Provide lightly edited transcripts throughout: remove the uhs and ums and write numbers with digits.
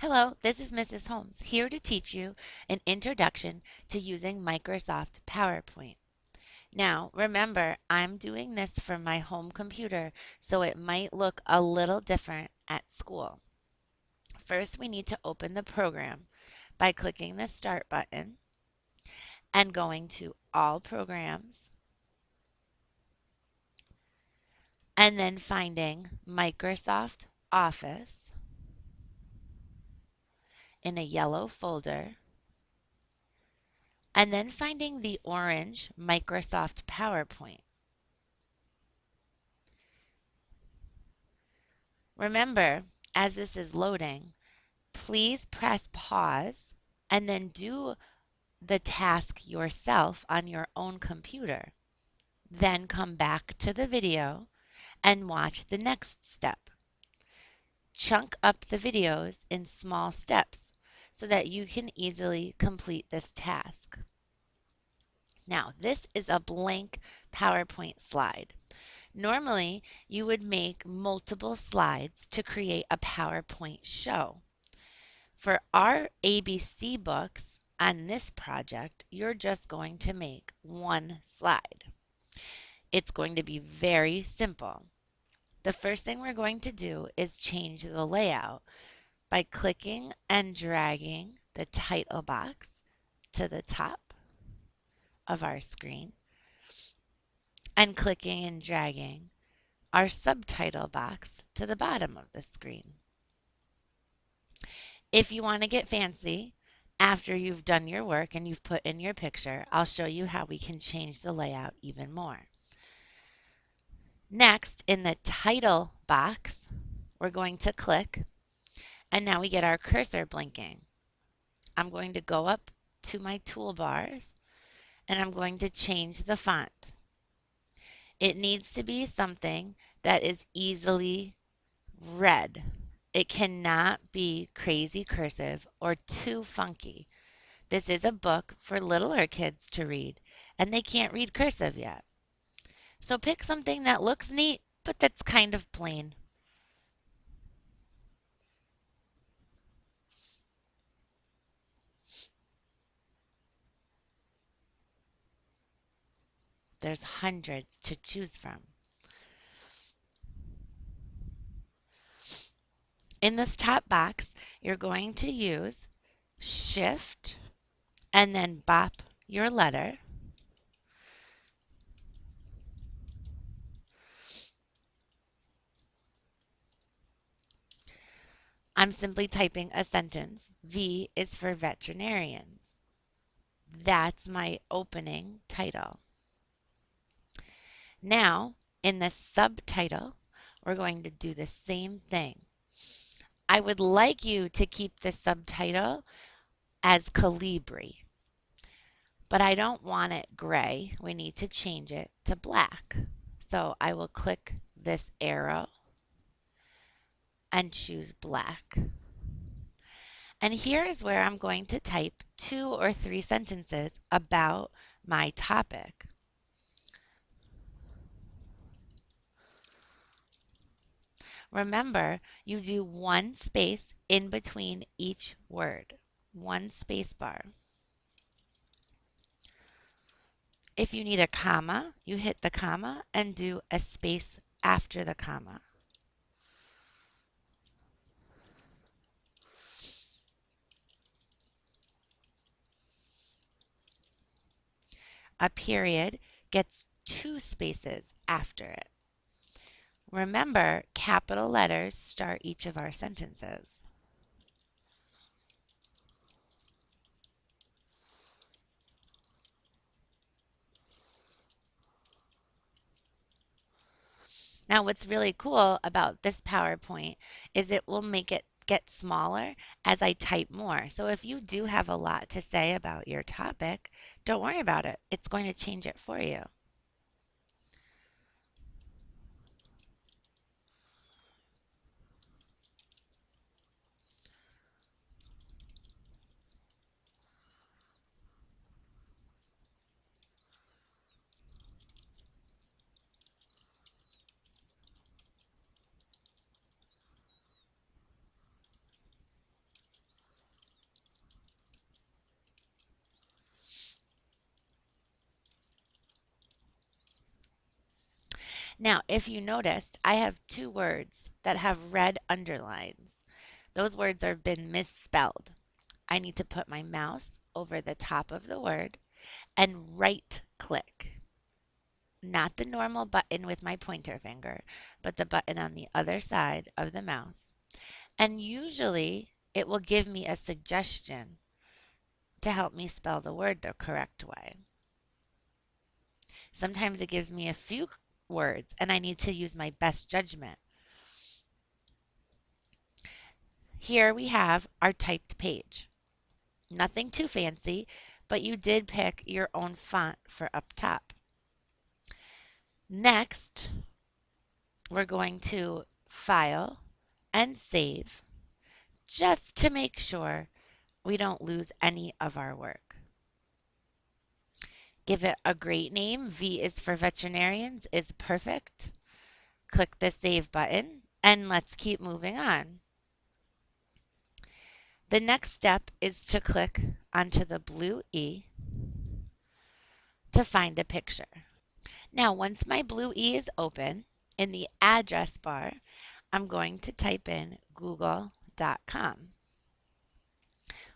Hello, this is Mrs. Holmes, here to teach you an introduction to using Microsoft PowerPoint. Now, remember, I'm doing this from my home computer, so it might look a little different at school. First, we need to open the program by clicking the Start button and going to All Programs, and then finding Microsoft Office in a yellow folder, and then finding the orange Microsoft PowerPoint. Remember, as this is loading, please press pause and then do the task yourself on your own computer. Then come back to the video and watch the next step. Chunk up the videos in small steps so that you can easily complete this task. Now, this is a blank PowerPoint slide. Normally, you would make multiple slides to create a PowerPoint show. For our ABC books on this project, you're just going to make one slide. It's going to be very simple. The first thing we're going to do is change the layout by clicking and dragging the title box to the top of our screen and clicking and dragging our subtitle box to the bottom of the screen. If you want to get fancy, after you've done your work and you've put in your picture, I'll show you how we can change the layout even more. Next, in the title box, we're going to click, and now we get our cursor blinking. I'm going to go up to my toolbars, and I'm going to change the font. It needs to be something that is easily read. It cannot be crazy cursive or too funky. This is a book for littler kids to read, and they can't read cursive yet. So pick something that looks neat, but that's kind of plain. There's hundreds to choose from. In this top box, you're going to use Shift and then bop your letter. I'm simply typing a sentence. V is for veterinarians. That's my opening title. Now, in the subtitle, we're going to do the same thing. I would like you to keep the subtitle as Calibri, but I don't want it gray. We need to change it to black. So I will click this arrow and choose black. And here is where I'm going to type 2 or 3 sentences about my topic. Remember, you do one space in between each word, one space bar. If you need a comma, you hit the comma and do a space after the comma. A period gets 2 spaces after it. Remember, capital letters start each of our sentences. Now, what's really cool about this PowerPoint is it will make it get smaller as I type more. So if you do have a lot to say about your topic, don't worry about it. It's going to change it for you. Now, if you noticed, I have two words that have red underlines. Those words have been misspelled. I need to put my mouse over the top of the word and right click. Not the normal button with my pointer finger, but the button on the other side of the mouse. And usually it will give me a suggestion to help me spell the word the correct way. Sometimes it gives me a few words and I need to use my best judgment. Here we have our typed page. Nothing too fancy, but you did pick your own font for up top. Next, we're going to File and Save just to make sure we don't lose any of our work. Give it a great name. V is for veterinarians is perfect. Click the Save button and let's keep moving on. The next step is to click onto the blue E to find a picture. Now, once my blue E is open, in the address bar, I'm going to type in google.com.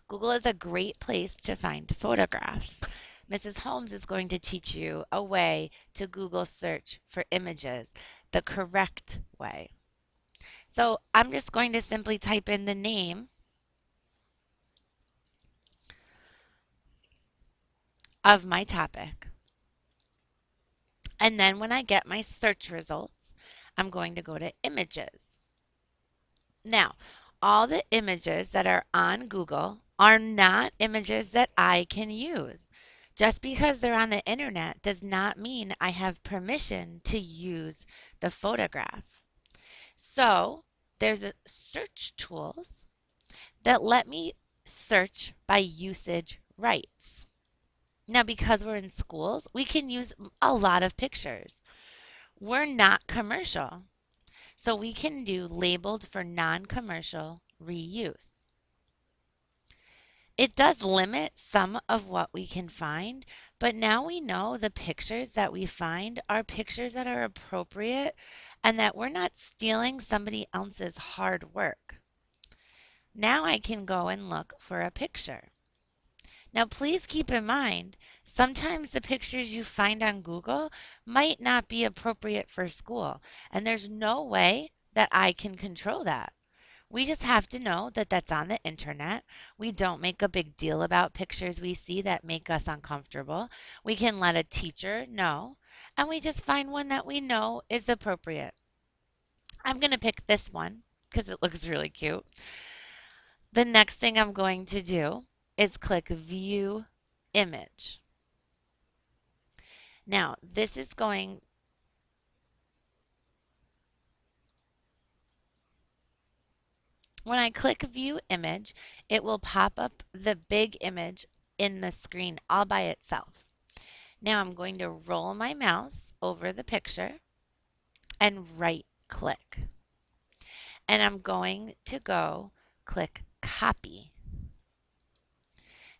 Google is a great place to find photographs. Mrs. Holmes is going to teach you a way to Google search for images the correct way. So I'm just going to simply type in the name of my topic. And then when I get my search results, I'm going to go to images. Now, all the images that are on Google are not images that I can use. Just because they're on the internet does not mean I have permission to use the photograph. So there's a search tools that let me search by usage rights. Now, because we're in schools, we can use a lot of pictures. We're not commercial, so we can do labeled for non-commercial reuse. It does limit some of what we can find, but now we know the pictures that we find are pictures that are appropriate and that we're not stealing somebody else's hard work. Now I can go and look for a picture. Now, please keep in mind, sometimes the pictures you find on Google might not be appropriate for school, and there's no way that I can control that. We just have to know that that's on the internet. We don't make a big deal about pictures we see that make us uncomfortable. We can let a teacher know, and we just find one that we know is appropriate. I'm going to pick this one because it looks really cute. The next thing I'm going to do is click View Image. Now, this is going when I click View Image, it will pop up the big image in the screen all by itself. Now I'm going to roll my mouse over the picture and right click. And I'm going to go click Copy.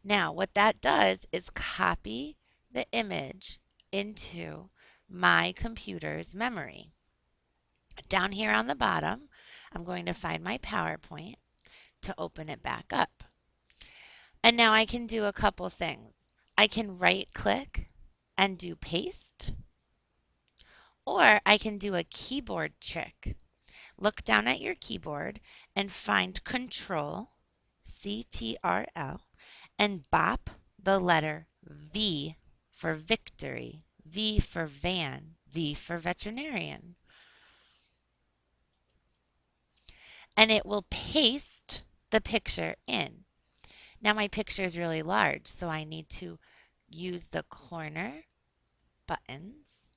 Now what that does is copy the image into my computer's memory. Down here on the bottom, I'm going to find my PowerPoint to open it back up. And now I can do a couple things. I can right click and do paste, or I can do a keyboard trick. Look down at your keyboard and find Control, CTRL, and bop the letter V for victory, V for van, V for veterinarian. And it will paste the picture in. Now my picture is really large, so I need to use the corner buttons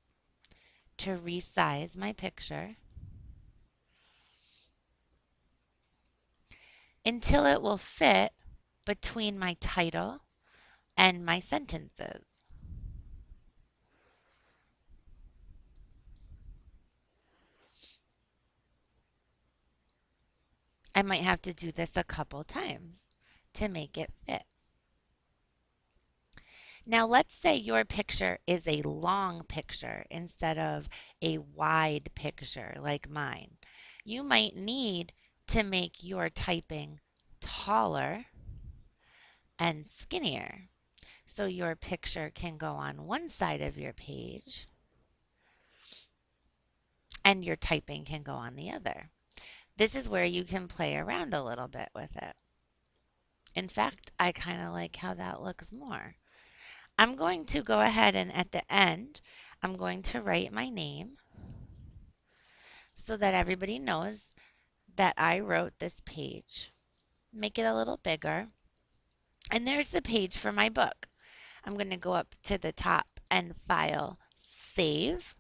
to resize my picture until it will fit between my title and my sentences. I might have to do this a couple times to make it fit. Now, let's say your picture is a long picture instead of a wide picture like mine. You might need to make your typing taller and skinnier so your picture can go on one side of your page and your typing can go on the other. This is where you can play around a little bit with it. In fact, I kind of like how that looks more. I'm going to go ahead and at the end, I'm going to write my name so that everybody knows that I wrote this page. Make it a little bigger. And there's the page for my book. I'm going to go up to the top and file save.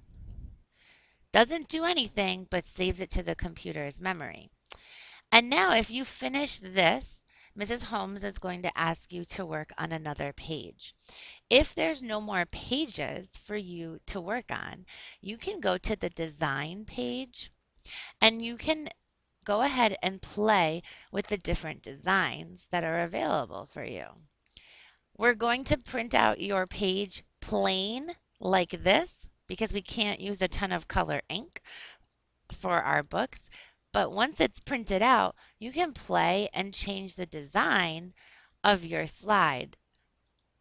Doesn't do anything but saves it to the computer's memory. And now if you finish this, Mrs. Holmes is going to ask you to work on another page. If there's no more pages for you to work on, you can go to the design page and you can go ahead and play with the different designs that are available for you. We're going to print out your page plain like this because we can't use a ton of color ink for our books. But once it's printed out, you can play and change the design of your slide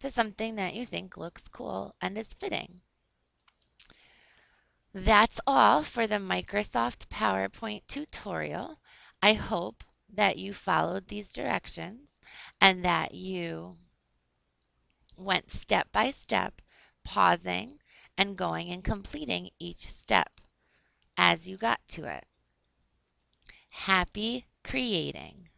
to something that you think looks cool and is fitting. That's all for the Microsoft PowerPoint tutorial. I hope that you followed these directions and that you went step by step, pausing and going and completing each step as you got to it. Happy creating!